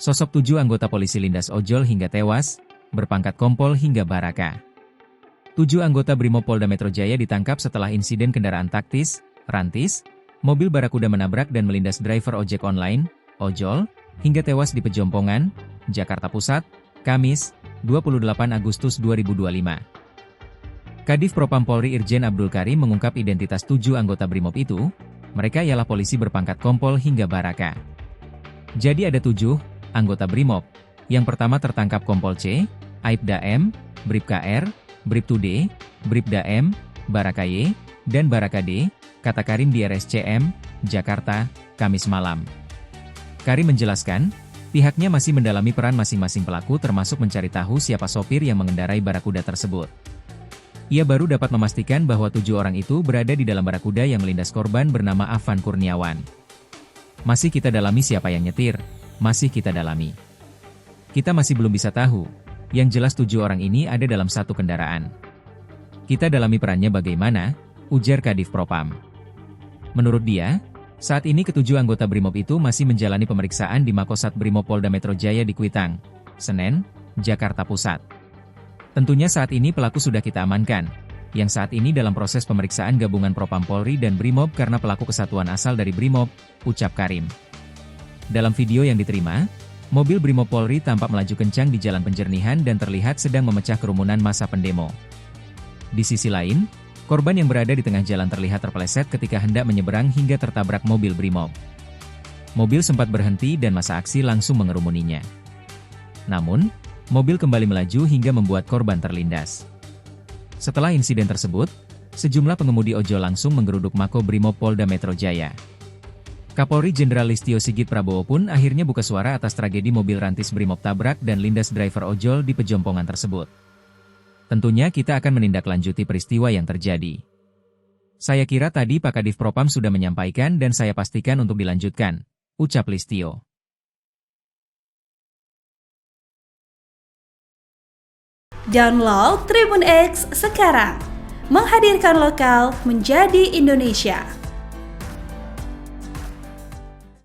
Sosok 7 anggota polisi lindas ojol hingga tewas, berpangkat kompol hingga baraka. 7 anggota Brimopolda Metro Jaya ditangkap setelah insiden kendaraan taktis, rantis, mobil Barakuda menabrak dan melindas driver ojek online, ojol, hingga tewas di Pejompongan, Jakarta Pusat, Kamis, 28 Agustus 2025. Kadif Propam Polri Irjen Abdul Karim mengungkap identitas 7 anggota Brimob itu, mereka ialah polisi berpangkat kompol hingga baraka. Jadi ada 7 anggota Brimob. Yang pertama tertangkap Kompol C, Aibda M, Bribka R, Bribtu D, Bribda M, Baraka Y, dan Baraka D, kata Karim di RSCM, Jakarta, Kamis malam. Karim menjelaskan, pihaknya masih mendalami peran masing-masing pelaku termasuk mencari tahu siapa sopir yang mengendarai Barakuda tersebut. Ia baru dapat memastikan bahwa 7 orang itu berada di dalam Barakuda yang melindas korban bernama Afan Kurniawan. Masih kita dalami siapa yang nyetir, masih kita dalami. Kita masih belum bisa tahu, yang jelas 7 orang ini ada dalam satu kendaraan. Kita dalami perannya bagaimana, ujar Kadif Propam. Menurut dia, saat ini ketujuh anggota Brimob itu masih menjalani pemeriksaan di Makosat Brimopolda Metro Jaya di Kuitang, Senen, Jakarta Pusat. Tentunya saat ini pelaku sudah kita amankan, yang saat ini dalam proses pemeriksaan gabungan Propam Polri dan Brimob karena pelaku kesatuan asal dari Brimob, ucap Karim. Dalam video yang diterima, mobil Brimob Polri tampak melaju kencang di Jalan Penjernihan dan terlihat sedang memecah kerumunan massa pendemo. Di sisi lain, korban yang berada di tengah jalan terlihat terpeleset ketika hendak menyeberang hingga tertabrak mobil Brimob. Mobil sempat berhenti dan massa aksi langsung mengerumuninya. Namun, mobil kembali melaju hingga membuat korban terlindas. Setelah insiden tersebut, sejumlah pengemudi ojol langsung menggeruduk Mako Brimob Polda Metro Jaya. Kapolri Jenderal Listio Sigit Prabowo pun akhirnya buka suara atas tragedi mobil rantis Brimob tabrak dan lindas driver ojol di Pejompongan tersebut. Tentunya kita akan menindaklanjuti peristiwa yang terjadi. Saya kira tadi Pak Kadif Propam sudah menyampaikan dan saya pastikan untuk dilanjutkan, ucap Listio. Download Tribun X sekarang, menghadirkan lokal menjadi Indonesia.